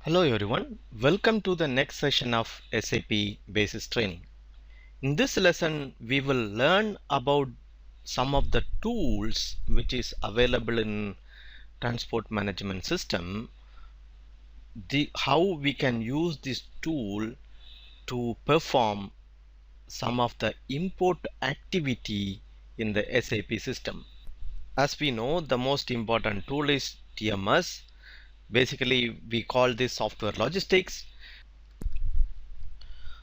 Hello everyone, welcome to the next session of SAP Basis Training. In this lesson, we will learn about some of the tools which is available in transport management system, how we can use this tool to perform some of the import activity in the SAP system. As we know, the most important tool is TMS. Basically, we call this software logistics.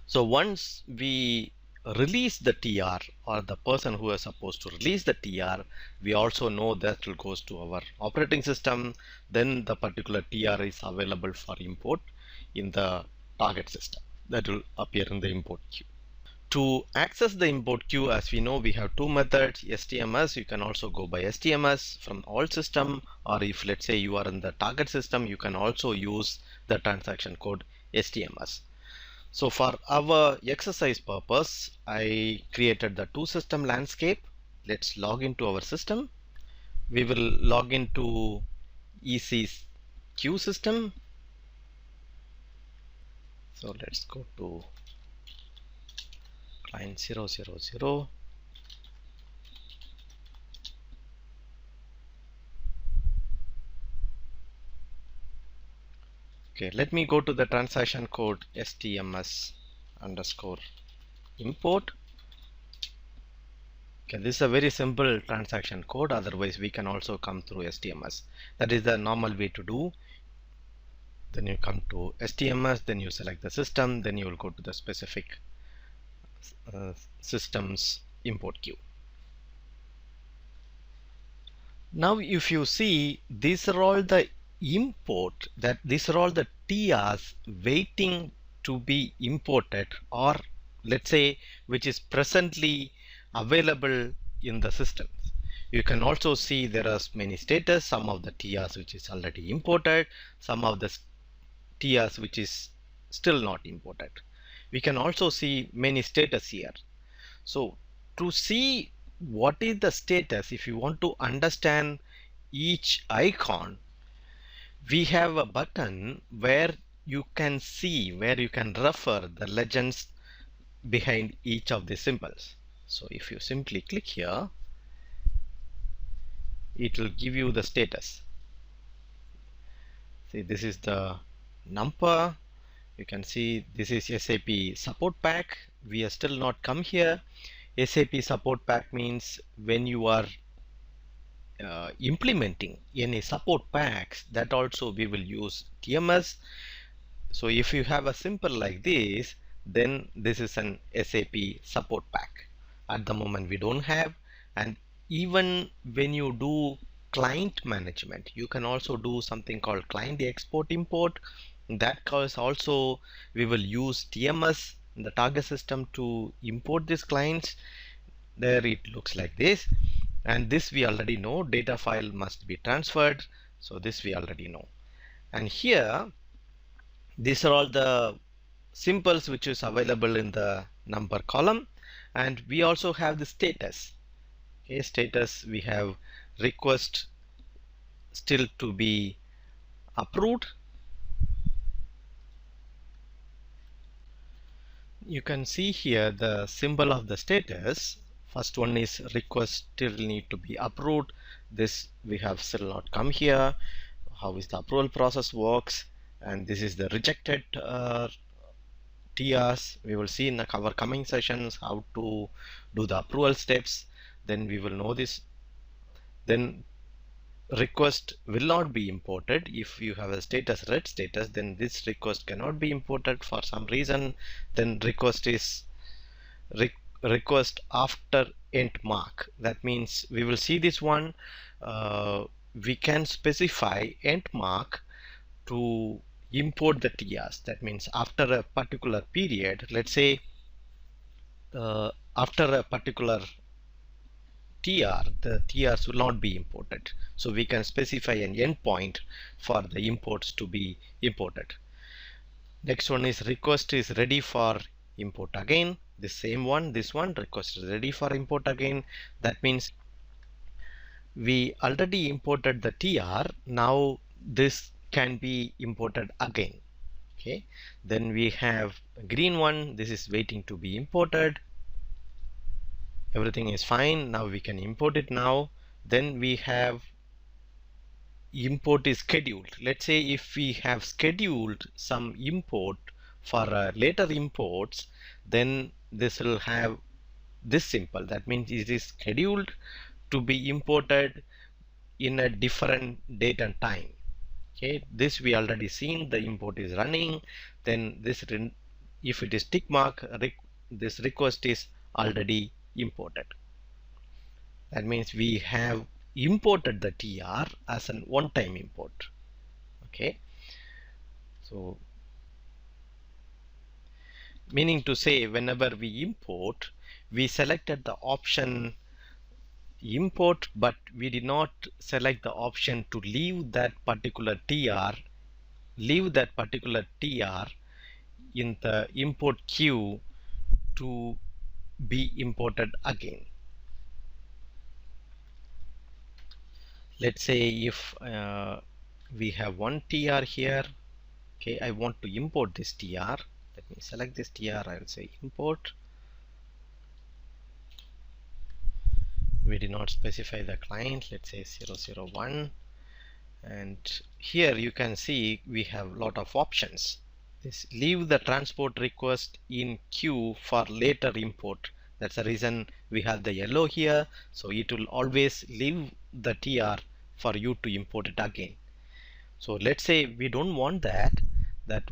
So once we release the TR, or the person who is supposed to release the TR, we also know that it goes to our operating system. Then the particular TR is available for import in the target system. That will appear in the import queue. To access the import queue, as we know, we have two methods. STMS, you can also go by STMS from all system, or if let's say you are in the target system, you can also use the transaction code STMS. So for our exercise purpose, I created the two system landscape. Let's log into our system. We will log into ECQ system. So let's go to client 000. Okay, let me go to the transaction code STMS underscore import. Okay, this is a very simple transaction code. Otherwise, we can also come through STMS. That is the normal way to do. Then you come to STMS, then you select the system, then you will go to the specific systems import queue. Now if you see, these are all the import, that these are all the TRs waiting to be imported, or let's say which is presently available in the systems. You can also see there are many status, some of the TRs which is already imported, some of the TRs which is still not imported. We can also see many status here. So to see what is the status, if you want to understand each icon, we have a button where you can see, where you can refer the legends behind each of the symbols. So if you simply click here, it will give you the status. See, this is the number. You can see this is SAP support pack. We are still not come here. SAP support pack means when you are implementing any support packs, that also we will use TMS. So if you have a simple like this, then this is an SAP support pack. At the moment we don't have. And even when you do client management, you can also do something called client export import. In that case also we will use TMS in the target system to import these clients. There it looks like this, and this we already know, data file must be transferred, so this we already know. And here these are all the symbols which is available in the number column, and we also have the status. Okay, status, we have request still to be approved. You can see here the symbol of the status. First one is request still need to be approved. This we have still not come here. How is the approval process works, and this is the rejected TRs. We will see in our coming sessions how to do the approval steps. Then we will know this. Then request will not be imported. If you have a status red status, then this request cannot be imported for some reason. Then request is request after end mark. That means we will see this one. We can specify end mark to import the TRs. That means after a particular period, let's say after a particular TR, the TRs will not be imported. So we can specify an endpoint for the imports to be imported. Next one is request is ready for import again. The same one, this one, request is ready for import again. That means we already imported the TR. Now this can be imported again. Okay, then we have a green one. This is waiting to be imported. Everything is fine. Now we can import it now. Then we have import is scheduled. Let's say if we have scheduled some import for later imports, then this will have this simple. That means it is scheduled to be imported in a different date and time. Okay, this we already seen. The import is running. Then this, if it is tick mark, this request is already imported. That means we have imported the TR as an one-time import. Okay, so meaning to say whenever we import, we selected the option import, but we did not select the option to leave that particular TR in the import queue to be imported again. Let's say if we have one TR here. Okay, I want to import this TR. Let me select this TR. I will say import. We did not specify the client. Let's say 001. And here you can see we have a lot of options. This leave the transport request in queue for later import. That's the reason we have the yellow here. So it will always leave the TR for you to import it again. So let's say we don't want that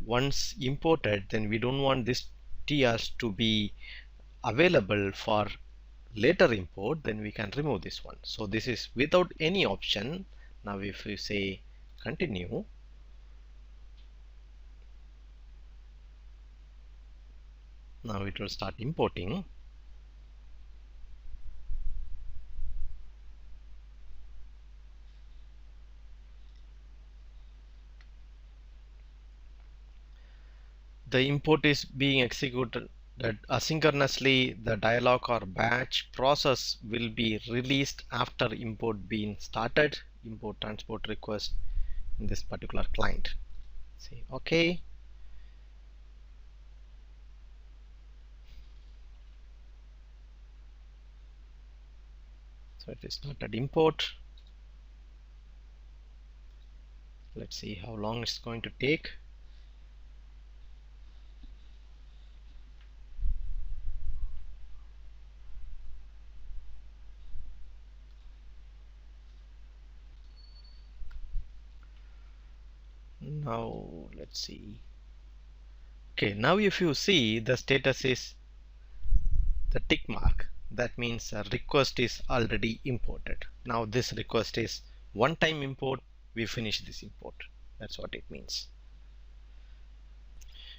once imported, then we don't want this TRs to be available for later import, then we can remove this one. So this is without any option. Now if we say continue, now it will start importing. The import is being executed asynchronously. The dialog or batch process will be released after import being started. Import transport request in this particular client. Say OK. So it is started import. Let's see how long it's going to take. Now let's see. Okay, now if you see, the status is the tick mark. That means a request is already imported. Now this request is one time import. We finish this import. That's what it means.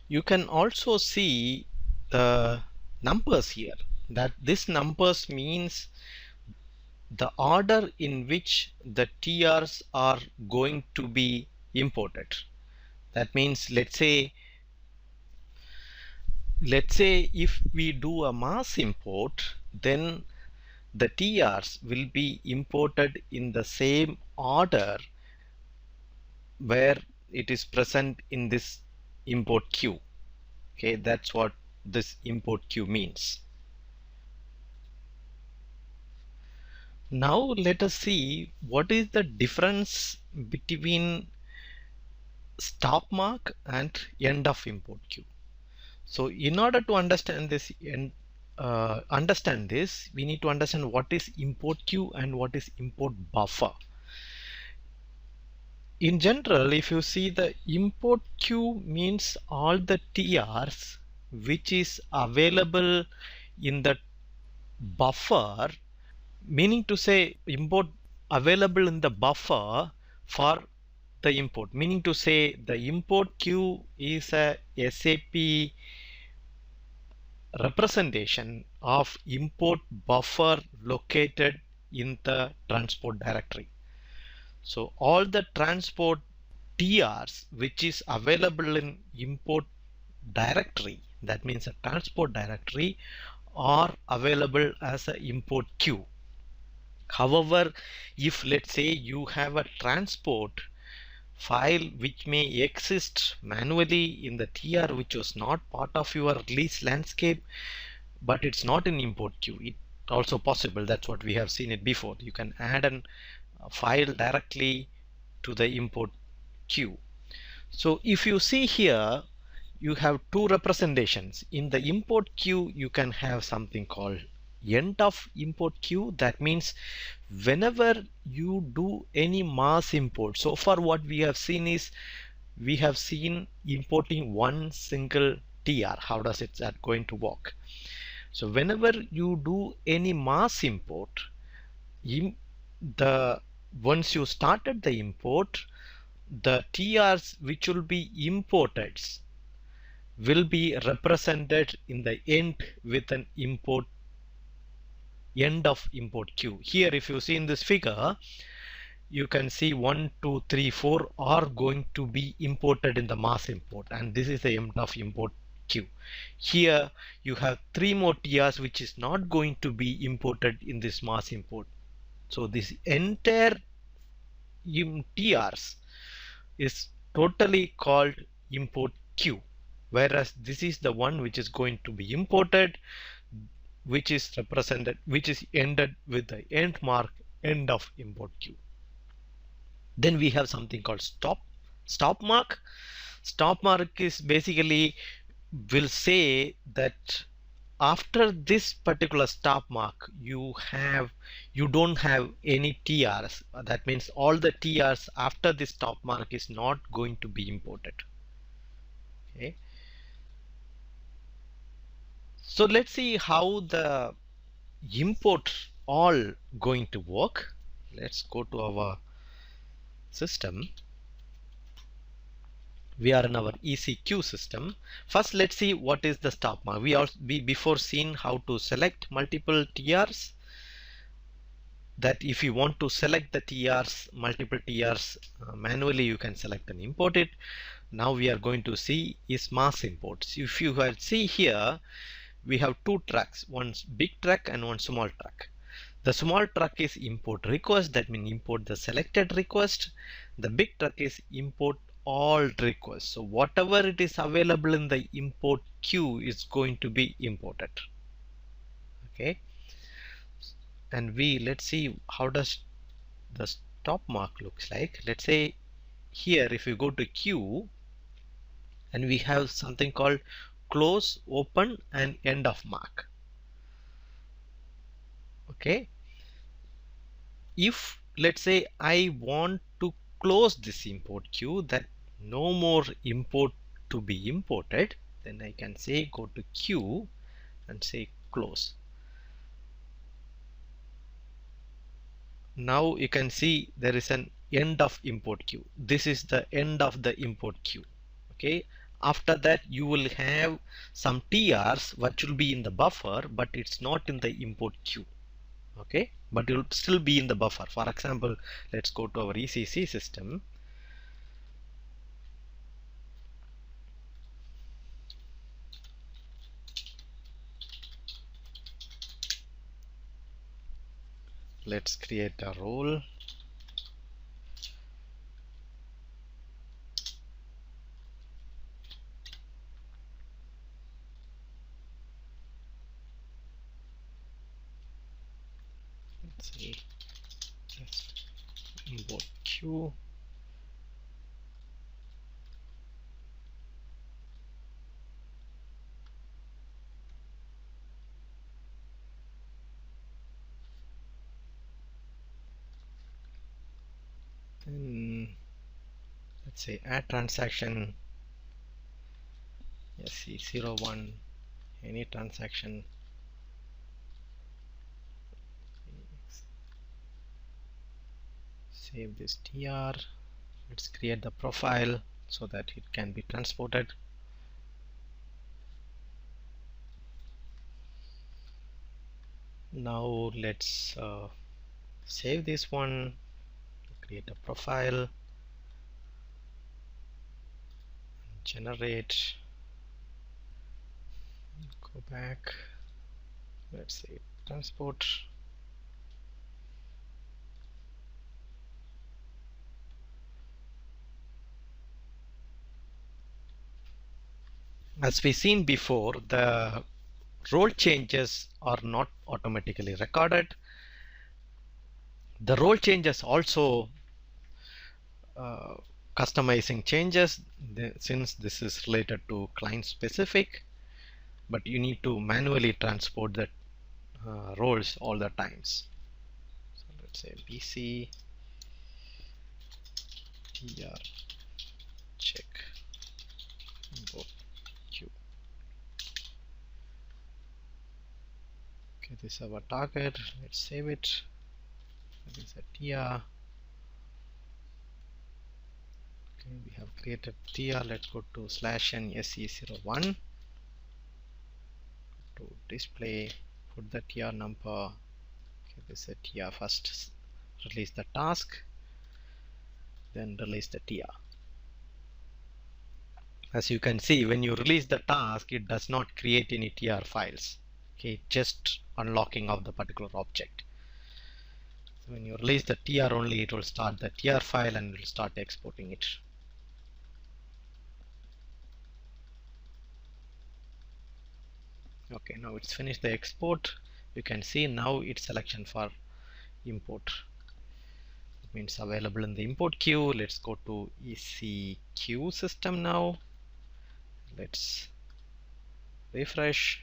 You can also see the numbers here. That this numbers means the order in which the TRs are going to be imported. That means let's say if we do a mass import, then the TRs will be imported in the same order where it is present in this import queue. Okay, that's what this import queue means. Now let us see what is the difference between stop mark and end of import queue. So in order to understand this, we need to understand what is import queue and what is import buffer. In general, if you see, the import queue means all the TRs which is available in the buffer, meaning to say import available in the buffer for the import, meaning to say the import queue is a SAP representation of import buffer located in the transport directory. So all the transport TRs which is available in import directory, that means a transport directory, are available as an import queue. However, if let's say you have a transport file which may exist manually in the TR which was not part of your release landscape, but it's not in import queue. It also possible. That's what we have seen it before. You can add a file directly to the import queue. So if you see here, you have two representations. In the import queue, you can have something called end of import queue. That means whenever you do any mass import, so far what we have seen is we have seen importing one single TR. How does it that going to work? So whenever you do any mass import, the once you started the import, the TRs which will be imported will be represented in the end with an import end of import queue. Here if you see in this figure, you can see 1, 2, 3, 4 are going to be imported in the mass import, and this is the end of import queue. Here you have 3 more TRs which is not going to be imported in this mass import. So this entire TRs is totally called import queue, whereas this is the one which is going to be imported, which is represented, which is ended with the end mark end of import queue. Then we have something called stop mark. Stop mark is basically will say that after this particular stop mark you don't have any TRs. That means all the TRs after this stop mark is not going to be imported. Okay. So let's see how the import all going to work. Let's go to our system. We are in our ECQ system. First let's see what is the stop mark. We before seen how to select multiple TRs, that if you want to select the TRs, multiple TRs manually, you can select and import it. Now we are going to see is mass imports. If you see here, we have two tracks, one big track and one small track. The small track is import request, that means import the selected request. The big track is import all requests. So whatever it is available in the import queue is going to be imported. Okay. And let's see how does the stop mark looks like. Let's say here if you go to queue and we have something called close, open and end of mark. Okay. If let's say I want to close this import queue, that no more import to be imported, then I can say go to queue and say close. Now you can see there is an end of import queue. This is the end of the import queue. Okay. After that you will have some TRs which will be in the buffer, but it's not in the import queue. Okay, but it will still be in the buffer. For example, let's go to our ECC system. Let's create a role. Let's say just import queue. Then let's say add transaction. Yes, see 01 any transaction. Save this TR. Let's create the profile so that it can be transported. Now let's save this one, create a profile, generate, go back, let's say transport. As we seen before, the role changes are not automatically recorded. The role changes also uh, customizing changes, since this is related to client specific, but you need to manually transport the roles all the times. So let's say BC TR check import Q. Okay, this is our target. Let's save it. This is a TR. Okay, we have created TR. Let's go to /n SE01 to display. Put the TR number. Okay, this is a TR. First release the task, then release the TR. As you can see, when you release the task, it does not create any TR files. Okay, just unlocking of the particular object. So when you release the TR only, it will start the TR file and will start exporting it. Okay, now it's finished the export. You can see now it's selection for import. It means available in the import queue. Let's go to ECQ system now. Let's refresh.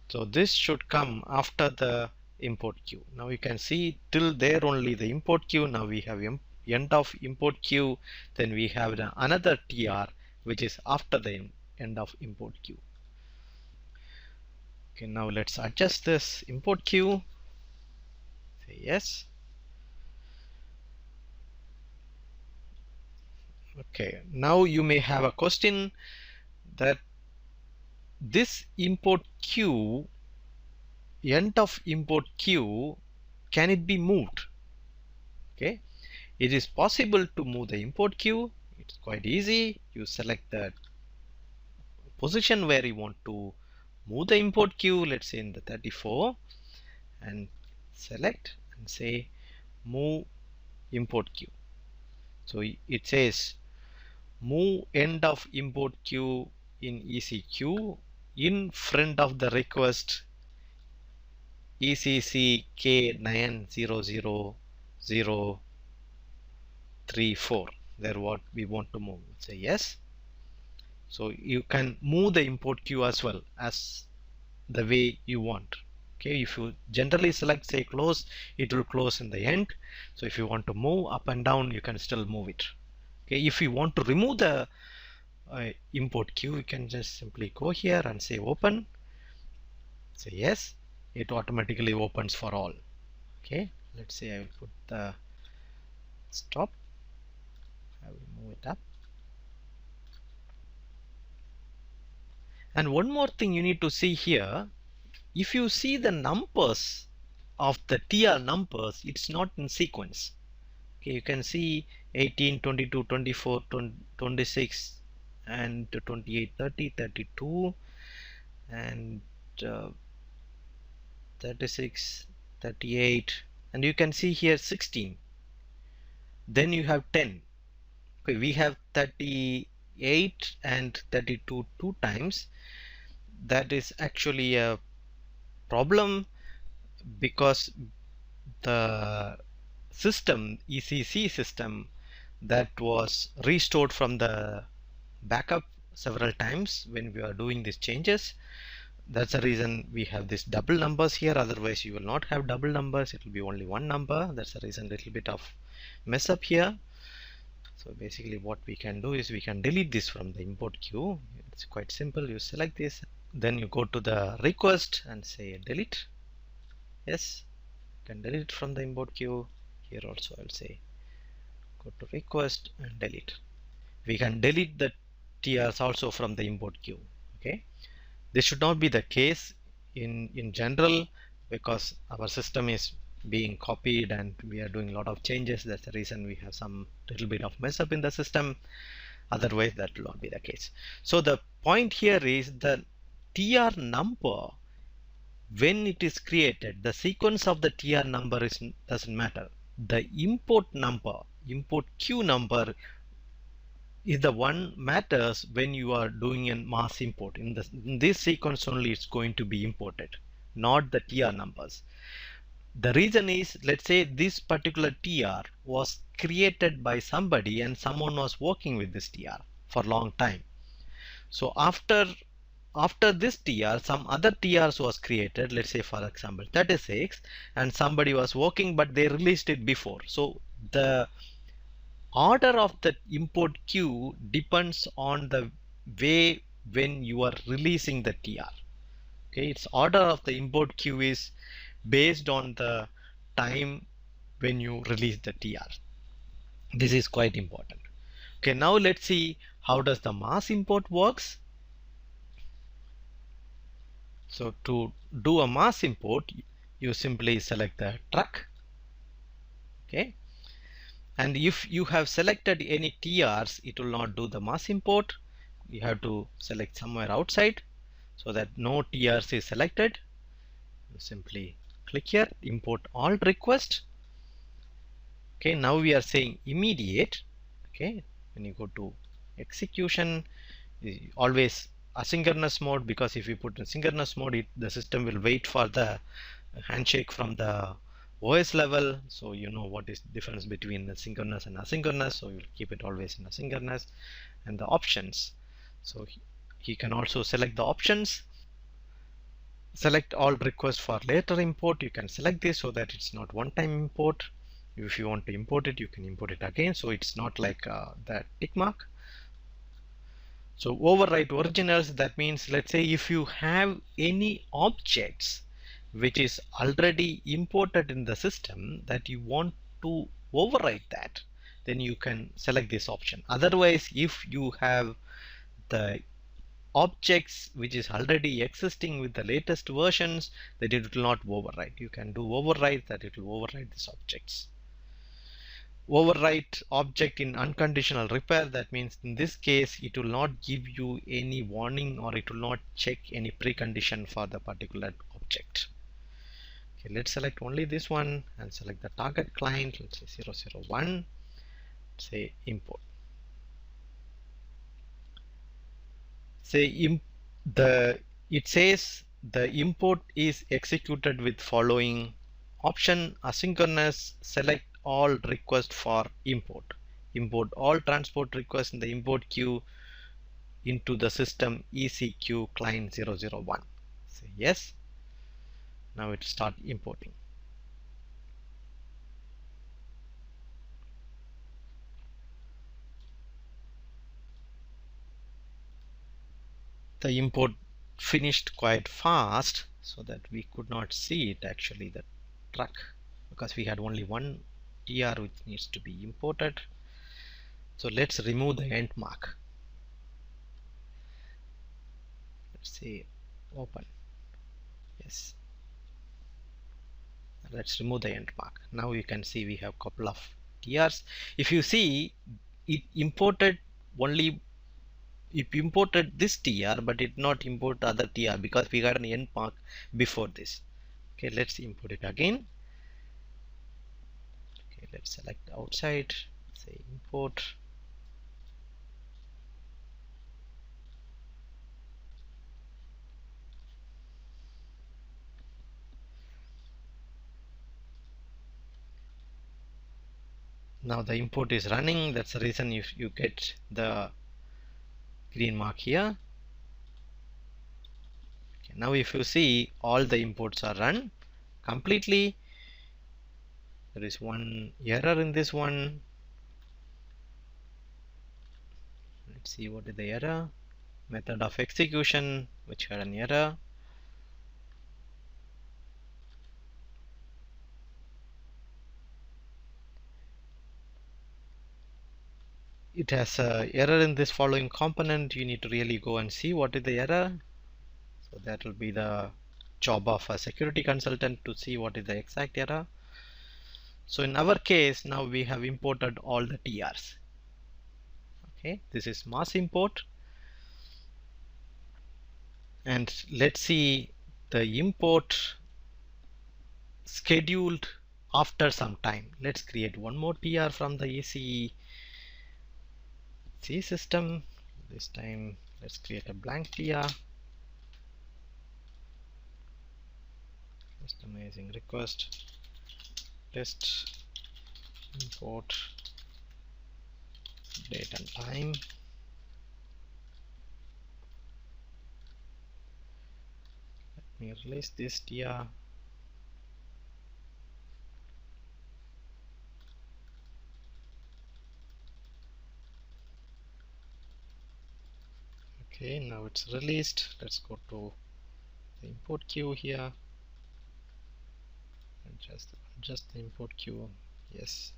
So this should come after the import queue. Now you can see till there only the import queue. Now we have end of import queue. Then we have the another TR which is after the end of import queue. Okay, now let's adjust this import queue. Say yes. Okay, now you may have a question that this import queue, end of import queue, can it be moved? Okay, it is possible to move the import queue. It's quite easy. You select the position where you want to move the import queue, let's say in the 34, and select and say move import queue. So it says move end of import queue in ECQ in front of the request ECC K900034. There what we want to move. Say yes. So you can move the import queue as well as the way you want. Okay, if you generally select say close, it will close in the end. So if you want to move up and down, you can still move it. Okay, if you want to remove the import queue, you can just simply go here and say open. Say yes, it automatically opens for all. Okay, let's say I will put the stop. I will move it up. And one more thing you need to see here, if you see the numbers of the TR numbers, it's not in sequence. Okay, you can see 18, 22, 24, 26 and 28, 30, 32 and 36, 38, and you can see here 16. Then you have 10. Okay, we have 38 and 32 two times. That is actually a problem because the system, ECC system, that was restored from the backup several times when we are doing these changes. That's the reason we have this double numbers here. Otherwise you will not have double numbers, it will be only one number. That's the reason little bit of mess up here. So basically what we can do is we can delete this from the import queue. It's quite simple. You select this, then you go to the request and say delete. Yes, you can delete it from the import queue. Here also I'll say go to request and delete. We can delete the TRs also from the import queue. Okay, this should not be the case in general because our system is being copied and we are doing a lot of changes. That's the reason we have some little bit of mess up in the system. Otherwise that will not be the case. So the point here is the TR number, when it is created, the sequence of the TR number doesn't matter. The import number, import queue number is the one matters when you are doing a mass import. In this sequence only it's going to be imported, not the TR numbers. The reason is, let's say this particular TR was created by somebody and someone was working with this TR for a long time. So after this TR, some other TRs was created, let's say for example 36, and somebody was working but they released it before. So the order of the import queue depends on the way when you are releasing the TR. Okay, its order of the import queue is based on the time when you release the TR. This is quite important. Okay, now let's see how does the mass import works. So to do a mass import, you simply select the truck. Okay, and if you have selected any TRs, it will not do the mass import. You have to select somewhere outside so that no TRs is selected. You simply click here, import all request. Okay, now we are saying immediate. Okay, when you go to execution, always asynchronous mode, because if you put in synchronous mode, the system will wait for the handshake from the OS level. So you know what is the difference between the synchronous and asynchronous. So you'll keep it always in asynchronous. And the options. So he can also select the options. Select all requests for later import. You can select this so that it's not one-time import. If you want to import it, you can import it again. So it's not like that tick mark. So overwrite originals, that means, let's say if you have any objects which is already imported in the system that you want to overwrite that, then you can select this option. Otherwise, if you have the objects which is already existing with the latest versions, that it will not overwrite. You can do overwrite, that it will overwrite these objects. Overwrite object in unconditional repair, that means in this case it will not give you any warning, or it will not check any precondition for the particular object. Okay, let's select only this one and select the target client. Let's say 001, say import. Say it says the import is executed with following option: asynchronous, select all request for import. Import all transport requests in the import queue into the system ECQ client 001. Say yes. Now it start importing. The import finished quite fast, so that we could not see it actually, the truck, because we had only one TR which needs to be imported. So let's remove the end mark. Let's say open. Yes. Let's remove the end mark. Now you can see we have a couple of TRs. If you see, it imported only, it imported this TR, but it not import the other TR because we got an end mark before this. Okay, let's import it again. Okay, let's select outside, say import. Now the import is running. That's the reason if you get the green mark here. Okay, now if you see, all the imports are run completely. There is one error in this one. Let's see what is the error. Method of execution, which had an error. It has a error in this following component. You need to really go and see what is the error. So that will be the job of a security consultant to see what is the exact error. So in our case, now we have imported all the TRs. Okay, this is mass import. And let's see the import scheduled after some time. Let's create one more TR from the ECE. see system. This time let's create a blank TR. Just amazing request test import date and time. Let me release this TR. Okay, now it's released. Let's go to the import queue here and just adjust the import queue. Yes.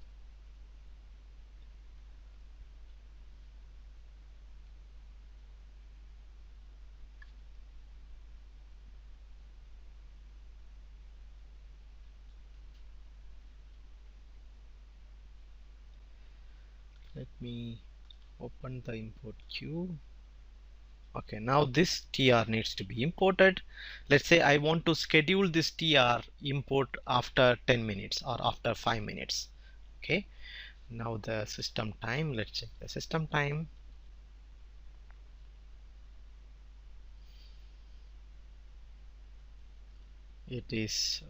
Let me open the import queue. Okay, now this TR needs to be imported. Let's say I want to schedule this TR import after 10 minutes or after 5 minutes. Okay, now the system time, let's check the system time. It is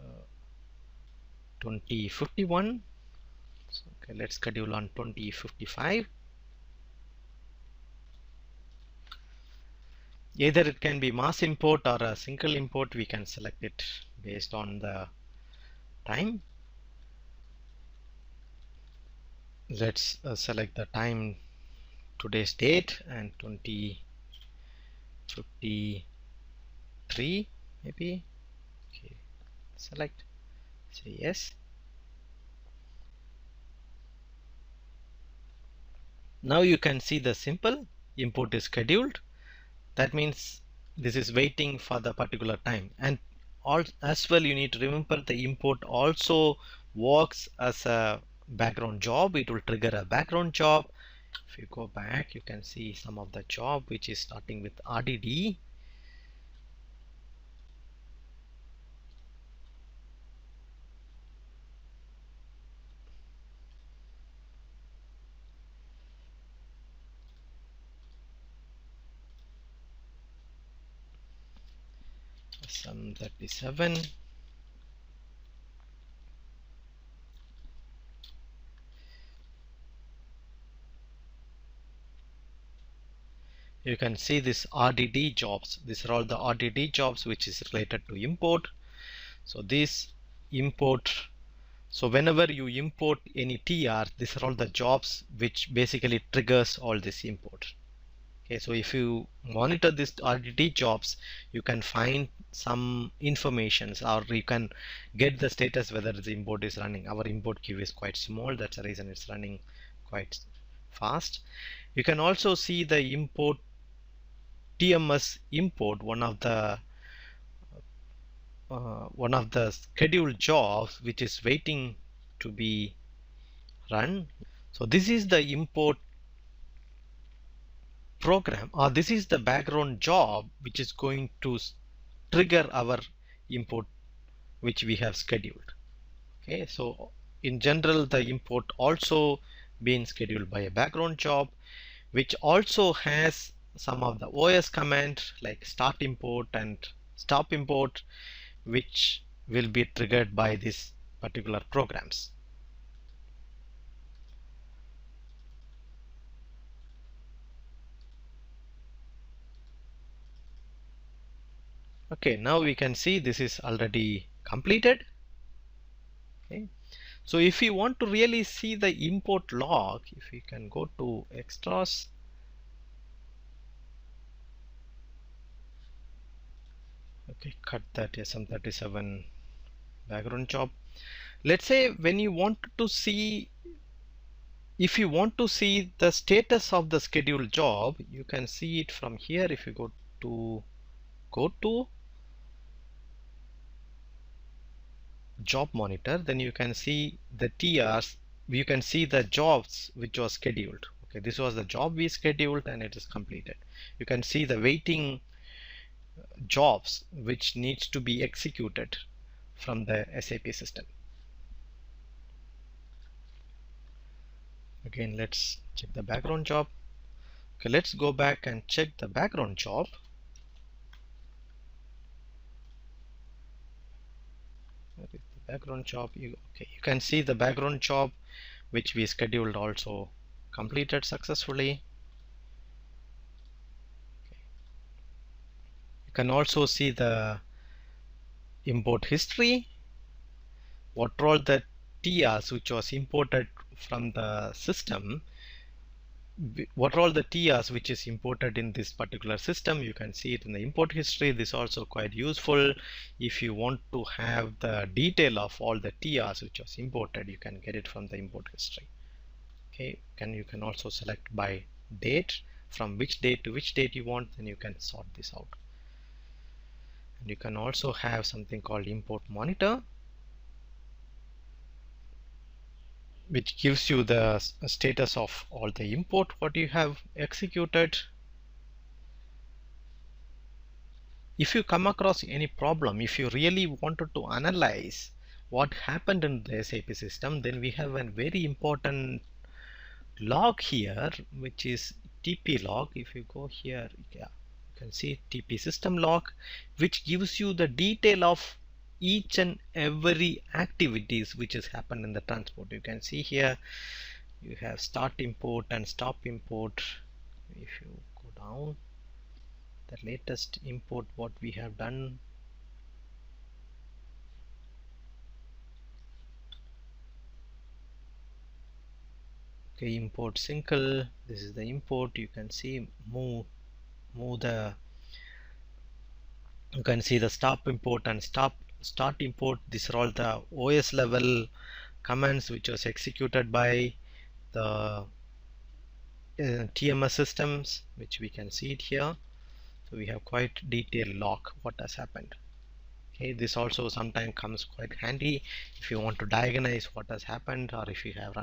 20:51. So, okay, let's schedule on 20:55. Either it can be mass import or a single import. We can select it based on the time. Let's select the time, today's date, and 20:53 maybe. Okay, select, say yes. Now you can see the simple import is scheduled. That means this is waiting for the particular time. And all as well, you need to remember the import also works as a background job. It will trigger a background job. If you go back, you can see some of the job which is starting with RDD. Some 37. You can see this RDD jobs. These are all the RDD jobs which is related to import. So this import, so whenever you import any TR, these are all the jobs which basically triggers all this import. Okay, so if you monitor this RDD jobs, you can find some informations, or you can get the status whether the import is running. Our import queue is quite small, that's the reason it's running quite fast. You can also see the import TMS import, one of the scheduled jobs which is waiting to be run. So this is the import program, or this is the background job which is going to trigger our import which we have scheduled. Okay, so in general the import also being scheduled by a background job which also has some of the OS command like start import and stop import, which will be triggered by these particular programs. Okay, now we can see this is already completed. Okay, so if you want to really see the import log, if you can go to extras, okay, cut that SM37 background job. Let's say when you want to see, if you want to see the status of the scheduled job, you can see it from here. If you go to job monitor, then you can see the TRs. You can see the jobs which was scheduled. Okay, this was the job we scheduled and it is completed. You can see the waiting jobs which needs to be executed from the SAP system. Again, let's check the background job. Okay, let's go back and check the background job. Where is the background job? Okay, you can see the background job which we scheduled also completed successfully. You can also see the import history. What are all the TRs which was imported from the system? What are all the TRs which is imported in this particular system? You can see it in the import history. This is also quite useful. If you want to have the detail of all the TRs which was imported, you can get it from the import history. Okay, you can also select by date, from which date to which date you want, then you can sort this out. And you can also have something called import monitor, which gives you the status of all the import what you have executed. If you come across any problem, if you really wanted to analyze what happened in the SAP system, then we have a very important log here, which is TP log. If you go here, yeah, you can see TP system log, which gives you the detail of each and every activities which has happened in the transport. You can see here you have start import and stop import. If you go down, the latest import what we have done, okay, import single, this is the import. You can see move the, you can see the stop import and start import. These are all the OS level commands which was executed by the TMS systems, which we can see it here. So we have quite detailed log what has happened. Okay, this also sometimes comes quite handy if you want to diagnose what has happened, or if you have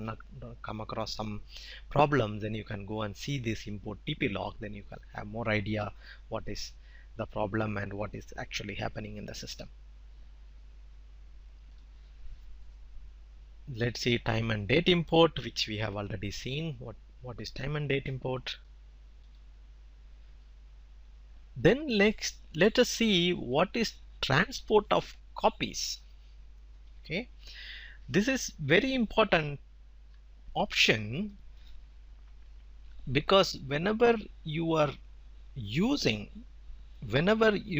come across some problem, then you can go and see this import TP log, then you can have more idea what is the problem and what is actually happening in the system. Let's see time and date import, which we have already seen. What is time and date import? Then let us see what is transport of copies. Okay, this is very important option, because whenever you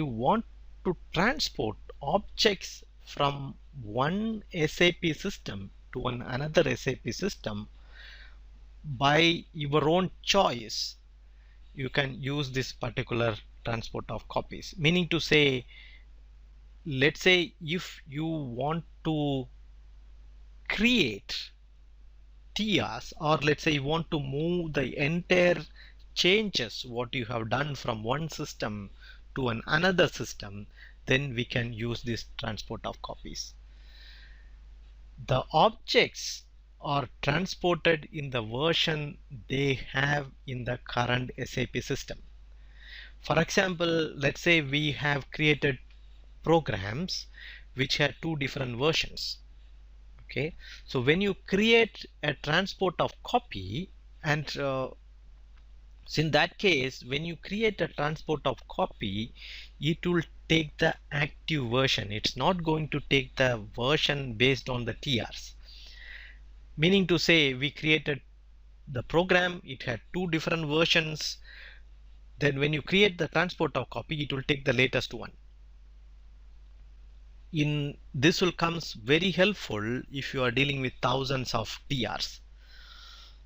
want to transport objects from one SAP system to another SAP system by your own choice, you can use this particular transport of copies. Meaning to say, let's say if you want to create TRs, or let's say you want to move the entire changes what you have done from one system to another system, then we can use this transport of copies. The objects are transported in the version they have in the current SAP system. For example, let's say we have created programs which have two different versions. Okay, so when you create a transport of copy, and in that case, when you create a transport of copy, it will take the active version. It's not going to take the version based on the TRs. Meaning to say, we created the program, it had two different versions. Then when you create the transport of copy, it will take the latest one. In this will comes very helpful if you are dealing with thousands of TRs.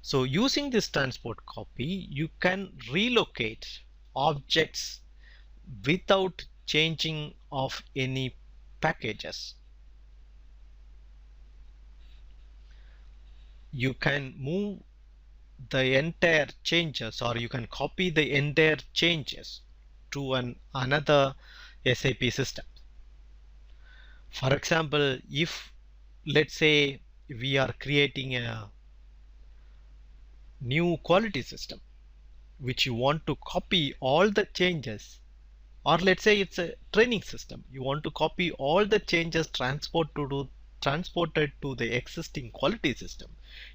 So using this transport copy, you can relocate objects without changing of any packages. You can move the entire changes, or you can copy the entire changes to another SAP system. For example, if let's say we are creating a new quality system which you want to copy all the changes, or let's say it's a training system, you want to copy all the changes transported to the existing quality system,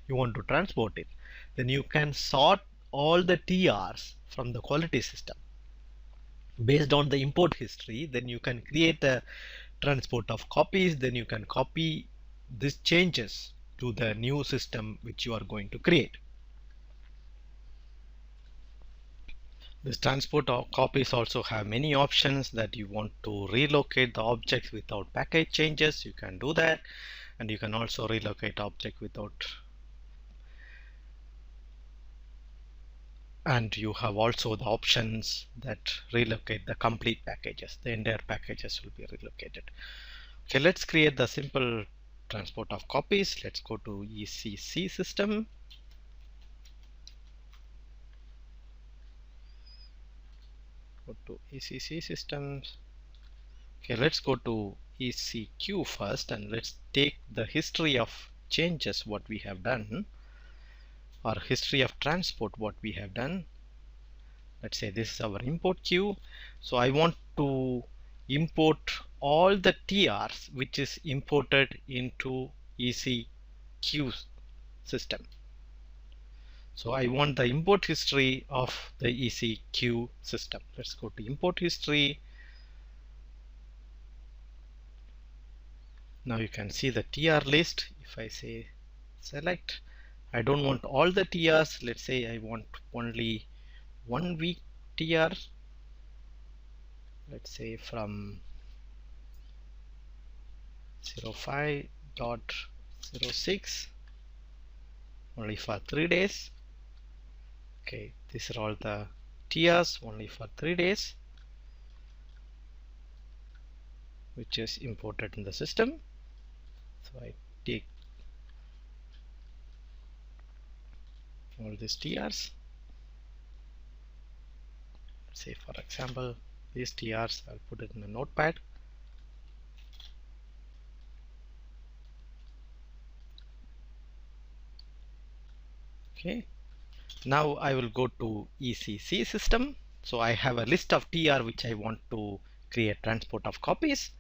you want to transport it, then you can sort all the TRs from the quality system based on the import history. Then you can create a transport of copies. Then you can copy these changes to the new system which you are going to create. This transport of copies also have many options. That you want to relocate the objects without package changes, you can do that. And you can also relocate object without, and you have also the options that relocate the complete packages. The entire packages will be relocated. Okay, let's create the simple transport of copies. Let's go to ECC system. Go to ECC systems. Okay, let's go to ECQ first, and let's take the history of changes what we have done, or history of transport what we have done. Let's say this is our import queue. So I want to import all the TRs which is imported into ECQ system. So I want the import history of the ECQ system. Let's go to import history. Now you can see the TR list. If I say select, I don't want all the TRs. Let's say I want only 1 week TR. Let's say from 05.06, only for 3 days. Okay, these are all the TRs only for 3 days which is imported in the system. So I take all these TRs. Let's say for example these TRs, I'll put it in a notepad. Okay, now I will go to ECC system. So I have a list of TR which I want to create transport of copies,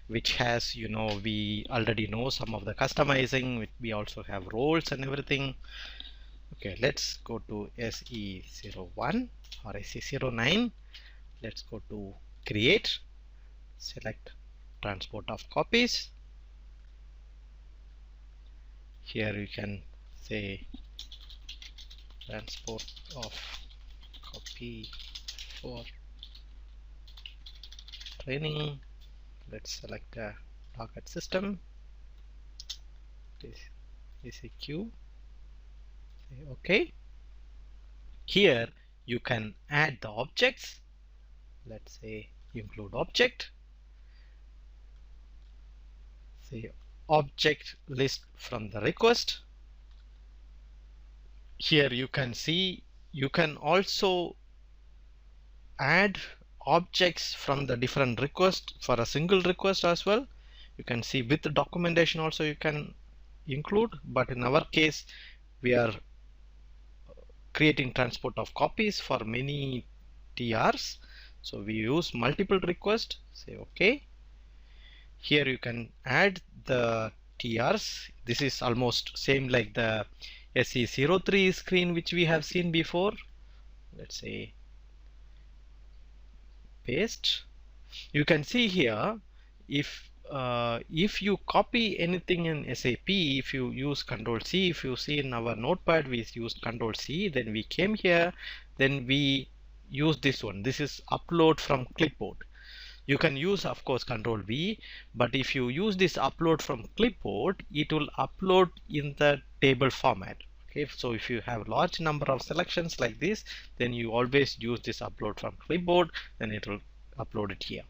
which has, we already know some of the customizing. We also have roles and everything. Okay, let's go to SE01 or SE09. Let's go to create, select transport of copies. Here you can say transport of copy for training. Let's select a target system. This is a queue. Okay. Here you can add the objects. Let's say include object. Say object list from the request. Here you can see you can also add objects from the different requests for a single request as well. You can see with the documentation also you can include, but in our case we are creating transport of copies for many TRs, so we use multiple requests. Say okay. Here you can add the TRs. This is almost same like the SE03 screen which we have seen before. Let's say paste. You can see here if you copy anything in SAP, if you use Control C, if you see in our notepad we used Control C, then we came here, then we use this one. This is upload from clipboard. You can use of course Control V, but if you use this upload from clipboard, it will upload in the table format. Okay, so if you have large number of selections like this, then you always use this upload from clipboard, then it will upload it here.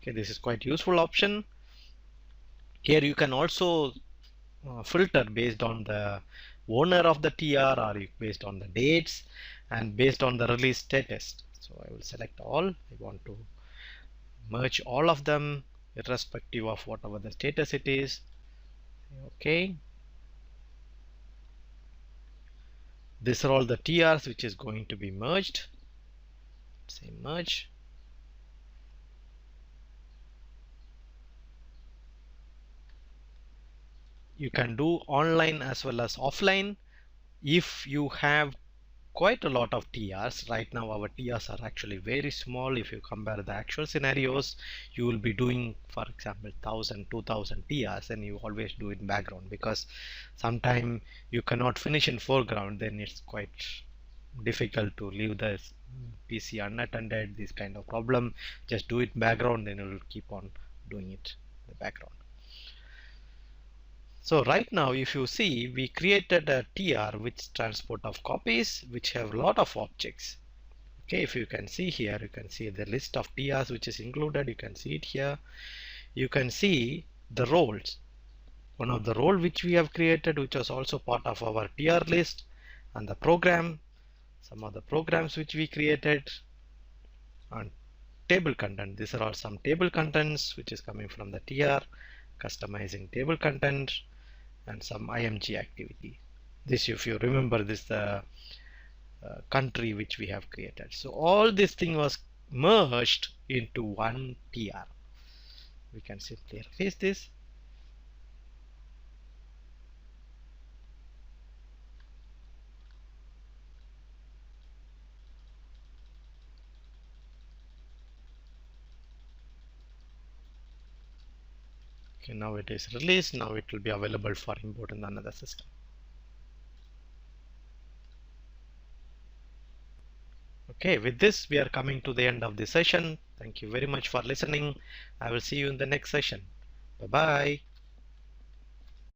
Okay, this is quite useful option. Here you can also filter based on the owner of the TR, or based on the dates and based on the release status. So I will select all. I want to merge all of them irrespective of whatever the status it is. Okay, these are all the TRs which is going to be merged. Say merge. You can do online as well as offline. If you have quite a lot of TRs. Right now our TRs are actually very small. If you compare the actual scenarios, you will be doing, for example, 1000, 2000 TRs, and you always do it in background, because sometime you cannot finish in foreground, then it's quite difficult to leave the PC unattended, this kind of problem. Just do it background, then you will keep on doing it in the background. So right now, if you see, we created a TR which transport of copies which have a lot of objects. Okay, if you can see here, you can see the list of TRs which is included. You can see it here. You can see the roles. One of the role which we have created, which was also part of our TR list, and the program, some of the programs which we created, and table content. These are all some table contents which is coming from the TR, customizing table content, and some IMG activity. This, if you remember, this the country which we have created. So all this thing was merged into one TR. We can simply erase this. Okay, now it is released. Now it will be available for import in another system. Okay, with this we are coming to the end of the session. Thank you very much for listening. I will see you in the next session. Bye bye.